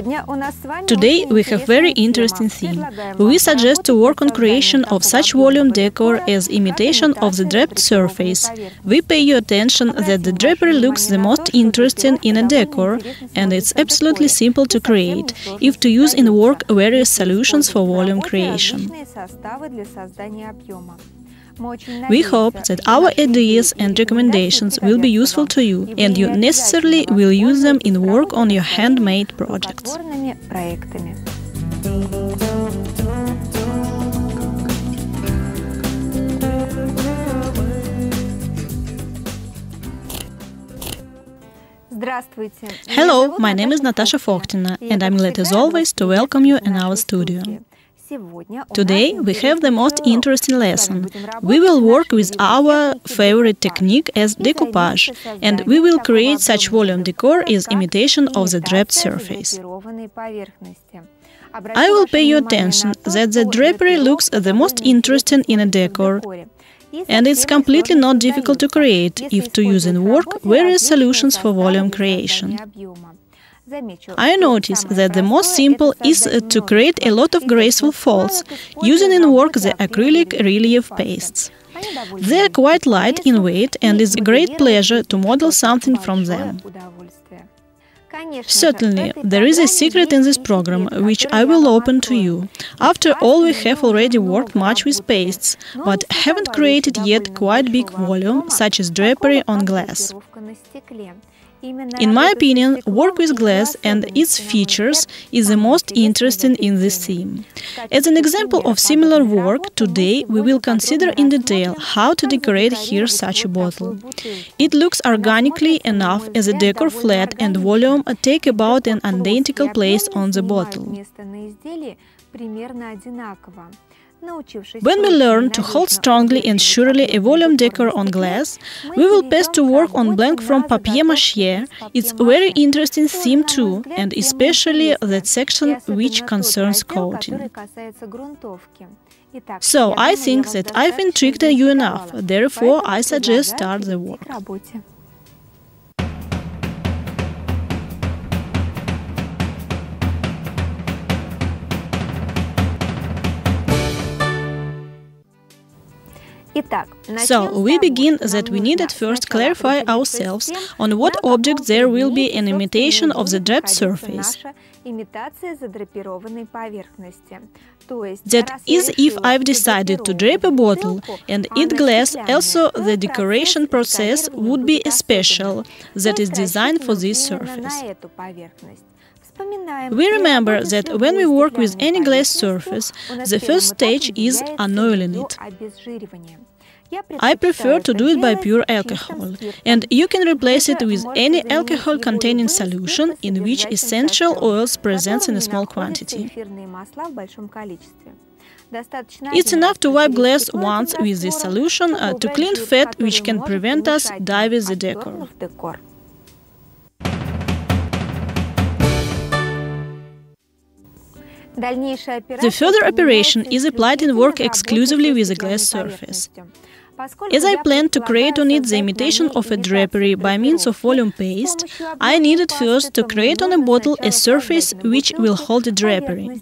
Today we have very interesting theme. We suggest to work on creation of such volume decor as imitation of the draped surface. We pay you attention that the drapery looks the most interesting in a decor, and it's absolutely simple to create, if to use in work various solutions for volume creation. We hope that our ideas and recommendations will be useful to you, and you necessarily will use them in work on your handmade projects. Hello, my name is Natasha Fokhtina, and I'm glad as always to welcome you in our studio. Today we have the most interesting lesson. We will work with our favorite technique as decoupage, and we will create such volume decor as imitation of the draped surface. I will pay you attention that the drapery looks the most interesting in a decor, and it's completely not difficult to create if to use in work various solutions for volume creation. I notice that the most simple is to create a lot of graceful folds, using in work the acrylic relief pastes. They are quite light in weight, and it's a great pleasure to model something from them. Certainly, there is a secret in this program, which I will open to you. After all, we have already worked much with pastes, but haven't created yet quite big volume, such as drapery on glass. In my opinion, work with glass and its features is the most interesting in this theme. As an example of similar work, today we will consider in detail how to decorate here such a bottle. It looks organically enough as a decor flat and volume take about an identical place on the bottle. When we learn to hold strongly and surely a volume decor on glass, we will pass to work on blank from papier-mâché. It's a very interesting theme too, and especially that section which concerns coating. So I think that I've intrigued you enough, therefore I suggest start the work. So, we begin that we need at first clarify ourselves on what object there will be an imitation of the draped surface. That is, if I've decided to drape a bottle and it glass, also the decoration process would be special, that is designed for this surface. We remember that when we work with any glass surface, the first stage is anoiling it. I prefer to do it by pure alcohol, and you can replace it with any alcohol-containing solution in which essential oils present in a small quantity. It's enough to wipe glass once with this solution to clean fat which can prevent us dye with the decor. The further operation is applied in work exclusively with a glass surface. As I planned to create on it the imitation of a drapery by means of volume paste, I needed first to create on a bottle a surface which will hold the drapery.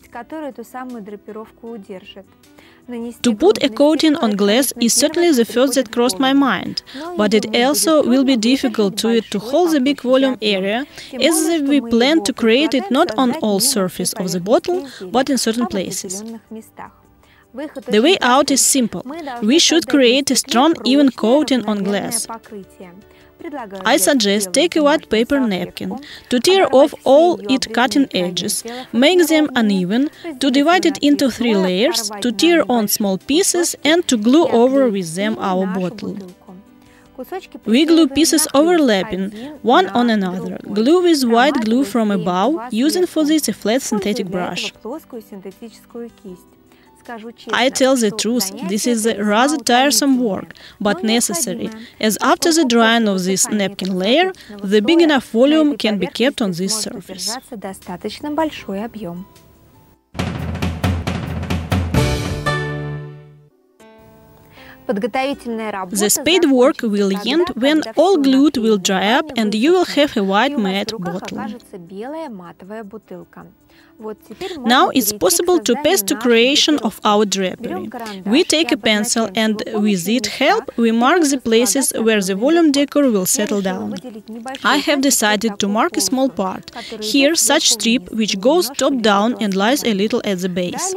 To put a coating on glass is certainly the first that crossed my mind, but it also will be difficult to hold the big volume area, as we plan to create it not on all surface of the bottle, but in certain places. The way out is simple. We should create a strong, even coating on glass. I suggest take a white paper napkin, to tear off all its cutting edges, make them uneven, to divide it into 3 layers, to tear on small pieces and to glue over with them our bottle. We glue pieces overlapping, one on another. Glue with white glue from above, using for this a flat synthetic brush. I tell the truth, this is a rather tiresome work, but necessary, as after the drying of this napkin layer, the big enough volume can be kept on this surface. The spade work will end when all glue will dry up and you will have a white matte bottle. Now it's possible to pass to creation of our drapery. We take a pencil and with it help we mark the places where the volume decor will settle down. I have decided to mark a small part. Here such strip which goes top down and lies a little at the base.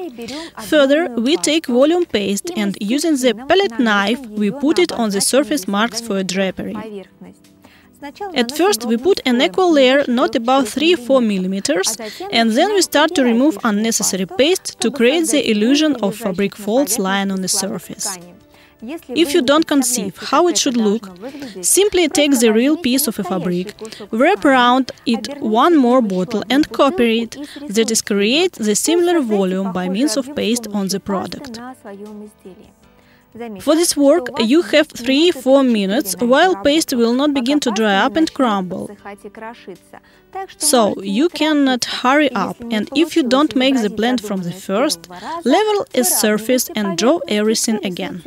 Further, we take volume paste and using the palette knife we put it on the surface marks for a drapery. At first we put an equal layer not above 3-4 millimeters, and then we start to remove unnecessary paste to create the illusion of fabric folds lying on the surface. If you don't conceive how it should look, simply take the real piece of a fabric, wrap around it one more bottle and copy it, that is, create the similar volume by means of paste on the product. For this work, you have 3-4 minutes, while paste will not begin to dry up and crumble. So, you cannot hurry up, and if you don't make the blend from the first, level a surface and draw everything again.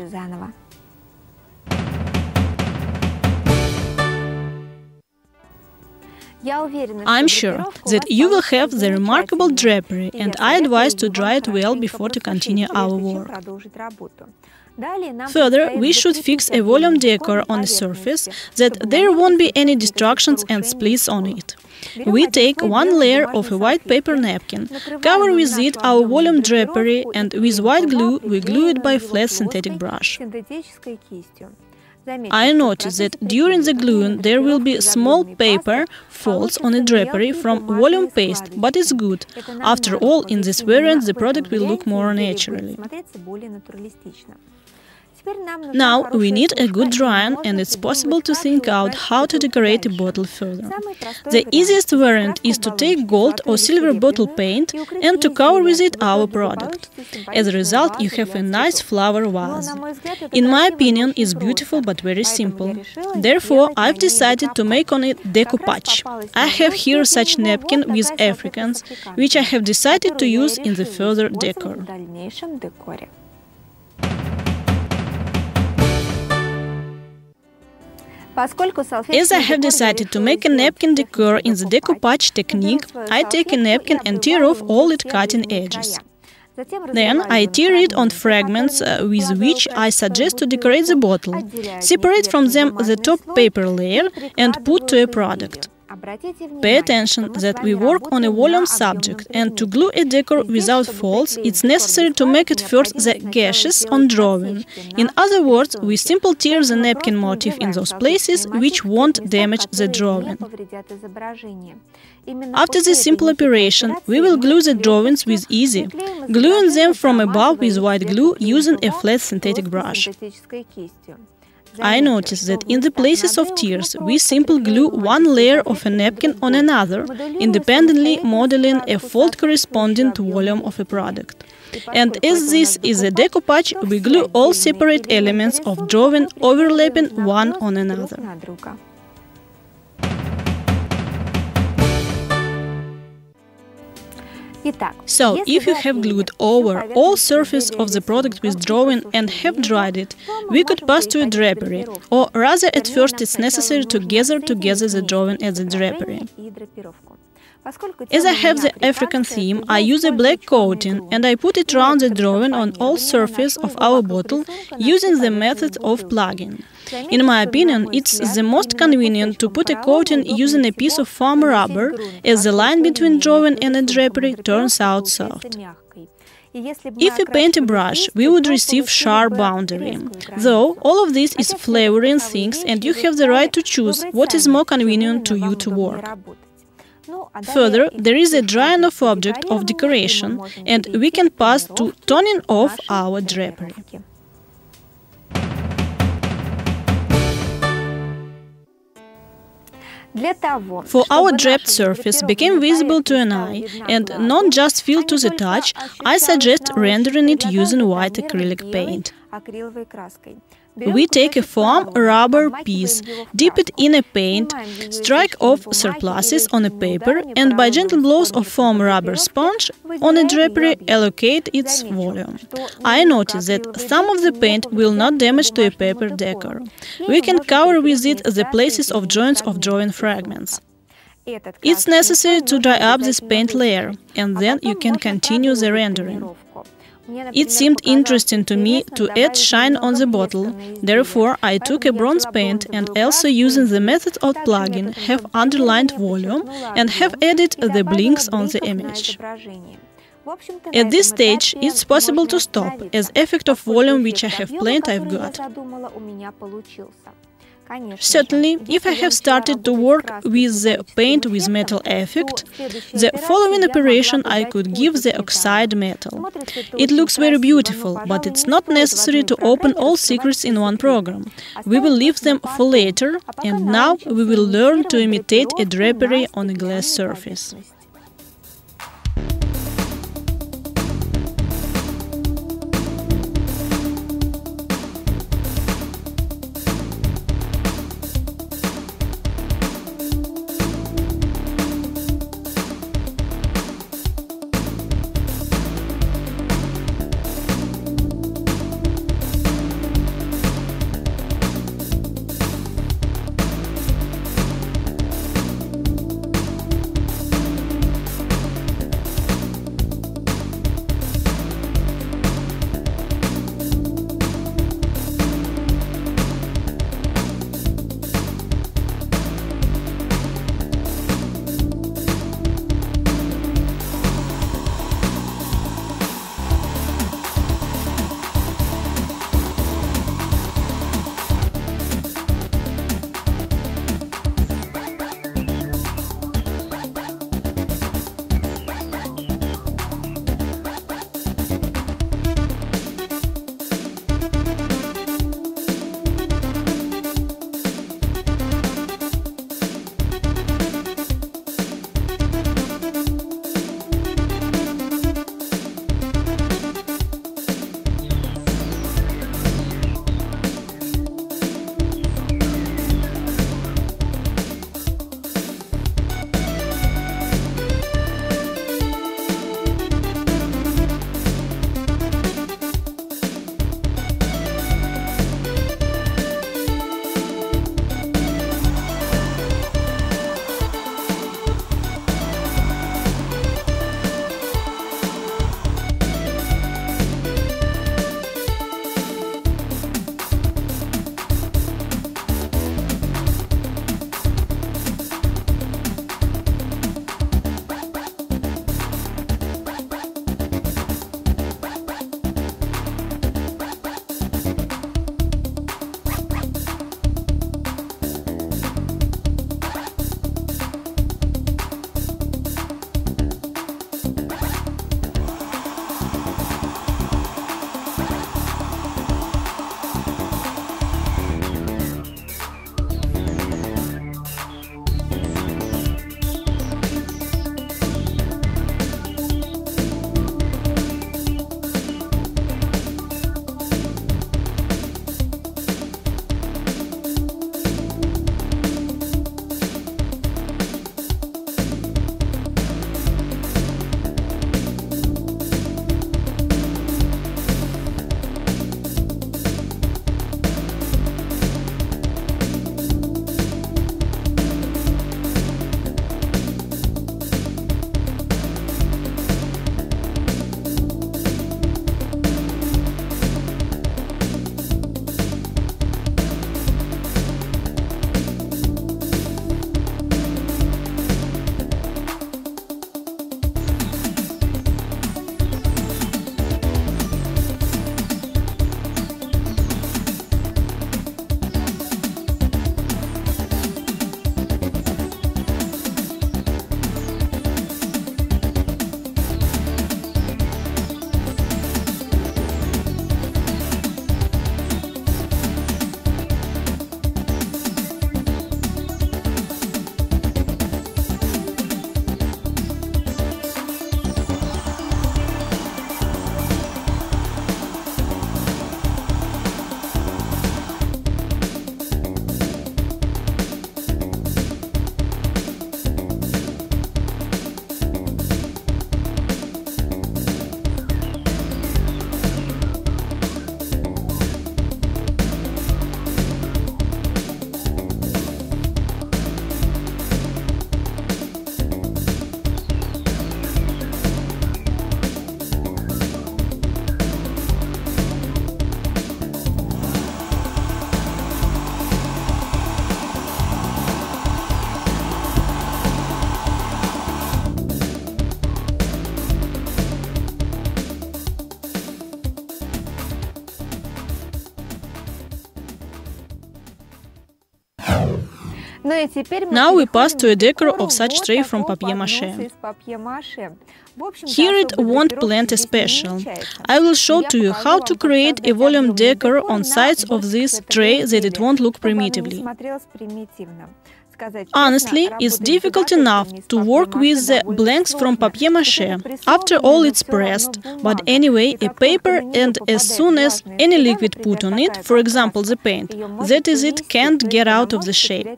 I'm sure that you will have the remarkable drapery, and I advise to dry it well before to continue our work. Further, we should fix a volume decor on the surface, that there won't be any distractions and splits on it. We take one layer of a white paper napkin, cover with it our volume drapery, and with white glue we glue it by flat synthetic brush. I noticed that during the gluing there will be small paper folds on the drapery from volume paste, but it's good. After all, in this variant the product will look more naturally. Now we need a good drying, and it's possible to think out how to decorate a bottle further. The easiest variant is to take gold or silver bottle paint and to cover with it our product. As a result, you have a nice flower vase. In my opinion, it's beautiful but very simple. Therefore, I've decided to make on it decoupage. I have here such napkin with Africans, which I have decided to use in the further decor. As I have decided to make a napkin decor in the decoupage technique, I take a napkin and tear off all its cutting edges. Then I tear it on fragments with which I suggest to decorate the bottle, separate from them the top paper layer and put to a product. Pay attention that we work on a volume subject, and to glue a decor without folds, it's necessary to make it first the gashes on drawing. In other words, we simply tear the napkin motif in those places which won't damage the drawing. After this simple operation, we will glue the drawings with ease, gluing them from above with white glue using a flat synthetic brush. I noticed that in the places of tears, we simply glue one layer of a napkin on another, independently modeling a fold corresponding to volume of a product. And as this is a decoupage, we glue all separate elements of drawing overlapping one on another. So, if you have glued over all surface of the product with drawing and have dried it, we could pass to a drapery, or rather at first it's necessary to gather together the drawing at the drapery. As I have the African theme, I use a black coating and I put it around the drawing on all surface of our bottle using the method of plugging. In my opinion, it's the most convenient to put a coating using a piece of foam rubber, as the line between drawing and a drapery turns out soft. If we paint a brush, we would receive sharp boundary. Though, all of this is flavoring things and you have the right to choose what is more convenient to you to work. Further, there is a drying of object of decoration, and we can pass to toning off our drapery. For our draped surface became visible to an eye and not just feel to the touch, I suggest rendering it using white acrylic paint. We take a foam rubber piece, dip it in a paint, strike off surpluses on a paper, and by gentle blows of foam rubber sponge on a drapery allocate its volume. I notice that some of the paint will not damage to a paper decor. We can cover with it the places of joints of drawing fragments. It's necessary to dry up this paint layer, and then you can continue the rendering. It seemed interesting to me to add shine on the bottle, therefore I took a bronze paint and also using the method of plugging have underlined volume and have added the blinks on the image. At this stage it's possible to stop, as effect of volume which I have planned I've got. Certainly, if I have started to work with the paint with metal effect, the following operation I could give the oxide metal. It looks very beautiful, but it's not necessary to open all secrets in one program. We will leave them for later, and now we will learn to imitate a drapery on a glass surface. Now we pass to a decor of such tray from papier-mâché. Here it won't blend a special. I will show to you how to create a volume decor on sides of this tray that it won't look primitively. Honestly, it's difficult enough to work with the blanks from papier-mâché. After all, it's pressed. But anyway, a paper, and as soon as any liquid put on it, for example the paint, that is, it can't get out of the shape.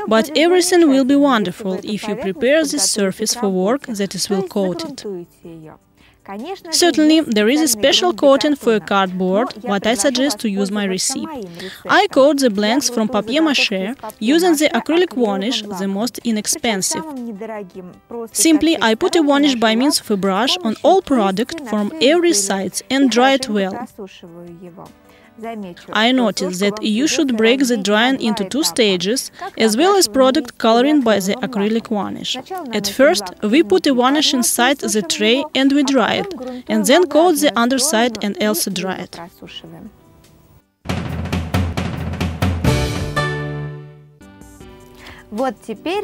But everything will be wonderful if you prepare this surface for work that is well coated. Certainly, there is a special coating for a cardboard, but I suggest to use my recipe. I coat the blanks from papier-mâché using the acrylic varnish, the most inexpensive. Simply, I put a varnish by means of a brush on all product from every side and dry it well. I noticed that you should break the drying into 2 stages, as well as product coloring by the acrylic varnish. At first, we put a varnish inside the tray and we dry it, and then coat the underside and also dry it.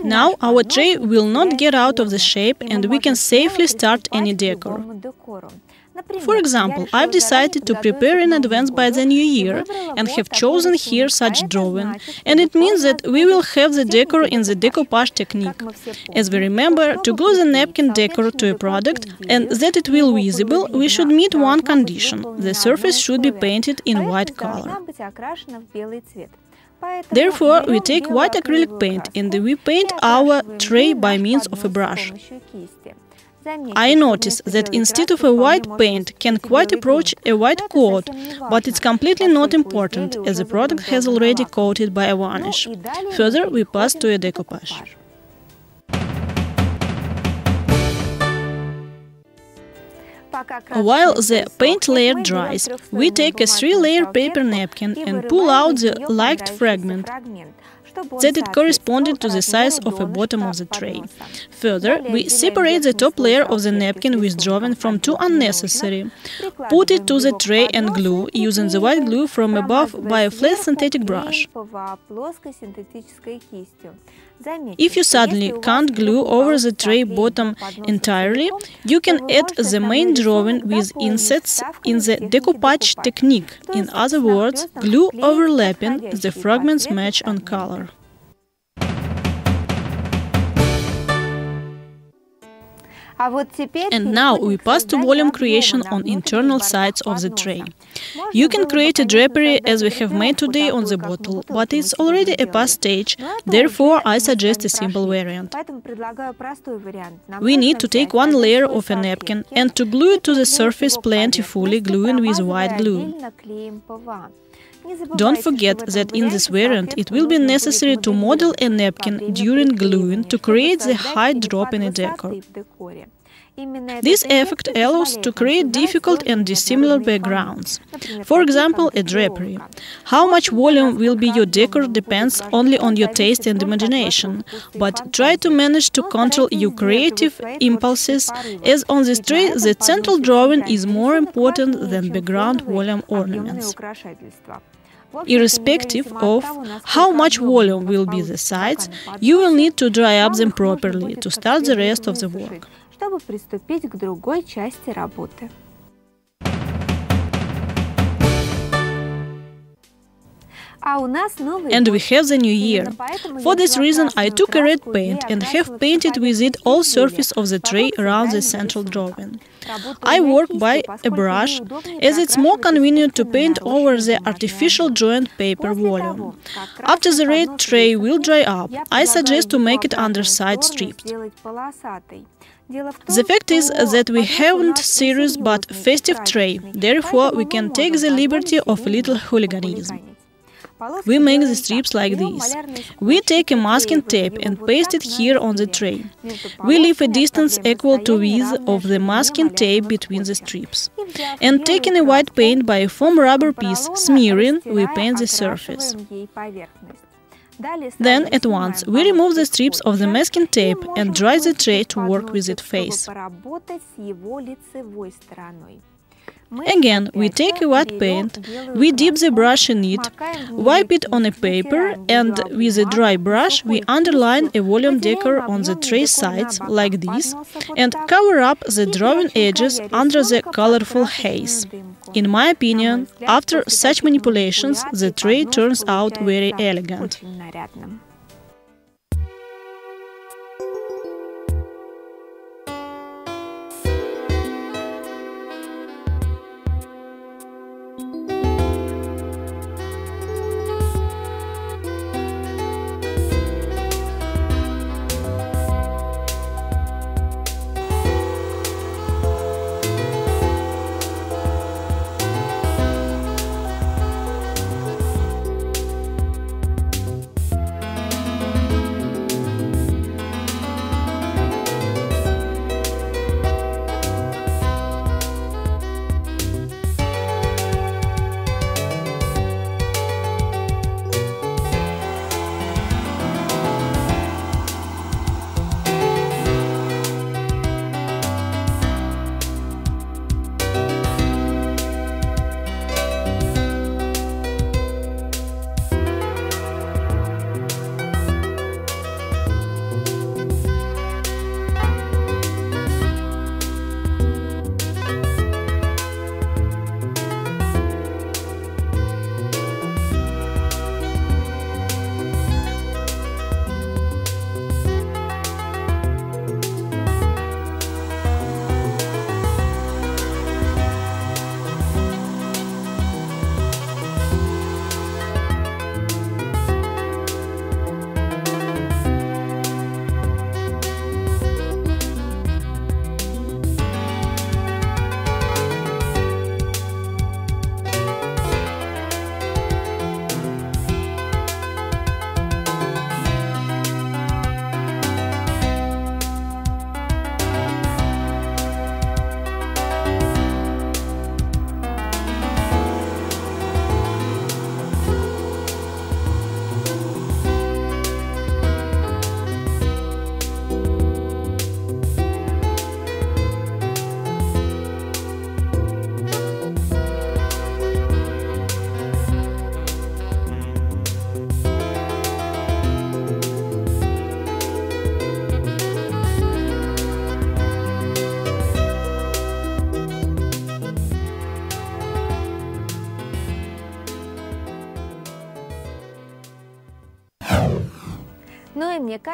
Now our tray will not get out of the shape and we can safely start any decor. For example, I've decided to prepare in advance by the new year and have chosen here such drawing, and it means that we will have the decor in the decoupage technique. As we remember, to glue the napkin decor to a product and that it will be visible, we should meet one condition: the surface should be painted in white color. Therefore, we take white acrylic paint and we paint our tray by means of a brush. I notice that instead of a white paint can quite approach a white coat, but it's completely not important, as the product has already coated by a varnish. Further, we pass to a decoupage. While the paint layer dries, we take a 3-layer paper napkin and pull out the liked fragment, that it corresponded to the size of the bottom of the tray. Further, we separate the top layer of the napkin with drawing from 2 unnecessary. Put it to the tray and glue, using the white glue from above by a flat synthetic brush. If you suddenly can't glue over the tray bottom entirely, you can add the main drawing with insets in the decoupage technique. In other words, glue overlapping, the fragments match on color. And now we pass to volume creation on internal sides of the tray. You can create a drapery as we have made today on the bottle, but it's already a past stage, therefore I suggest a simple variant. We need to take 1 layer of a napkin and to glue it to the surface plentifully, gluing with white glue. Don't forget that in this variant it will be necessary to model a napkin during gluing to create the height drop in a decor. This effect allows to create difficult and dissimilar backgrounds. For example, a drapery. How much volume will be your decor depends only on your taste and imagination, but try to manage to control your creative impulses, as on this tray the central drawing is more important than background volume ornaments. Irrespective of how much volume will be the sides, you will need to dry up them properly to start the rest of the work. And we have the new year. For this reason, I took a red paint and have painted with it all surface of the tray around the central drawing. I work by a brush, as it's more convenient to paint over the artificial joint paper volume. After the red tray will dry up, I suggest to make it underside stripped. The fact is that we haven't serious but festive tray, therefore we can take the liberty of a little hooliganism. We make the strips like this. We take a masking tape and paste it here on the tray. We leave a distance equal to width of the masking tape between the strips. And taking a white paint by a foam rubber piece, smearing, we paint the surface. Then, at once, we remove the strips of the masking tape and dry the tray to work with its face. Again, we take a white paint, we dip the brush in it, wipe it on a paper, and with a dry brush we underline a volume decor on the tray sides, like this, and cover up the drawing edges under the colorful haze. In my opinion, after such manipulations, the tray turns out very elegant.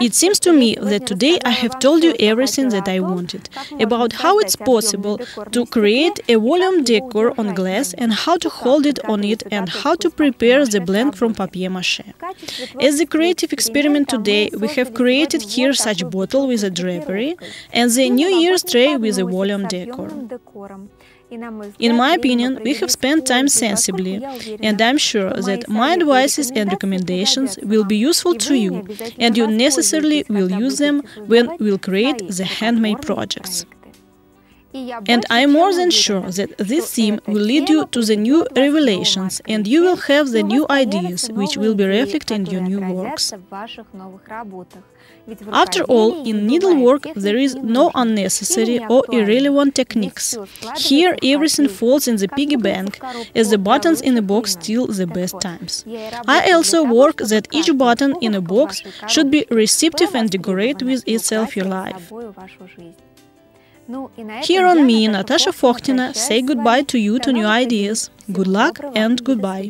It seems to me that today I have told you everything that I wanted about how it's possible to create a volume decor on glass and how to hold it on it and how to prepare the blank from papier-mâché. As a creative experiment today, we have created here such bottle with a drapery and the New Year's tray with a volume decor. In my opinion, we have spent time sensibly, and I'm sure that my advices and recommendations will be useful to you, and you necessarily will use them when we'll create the handmade projects. And I'm more than sure that this theme will lead you to the new revelations, and you will have the new ideas which will be reflected in your new works. After all, in needlework there is no unnecessary or irrelevant techniques. Here everything falls in the piggy bank, as the buttons in a box steal the best times. I also work that each button in a box should be receptive and decorate with itself your life. Here on me, Natasha Fokhtina, say goodbye to you to new ideas. Good luck and goodbye.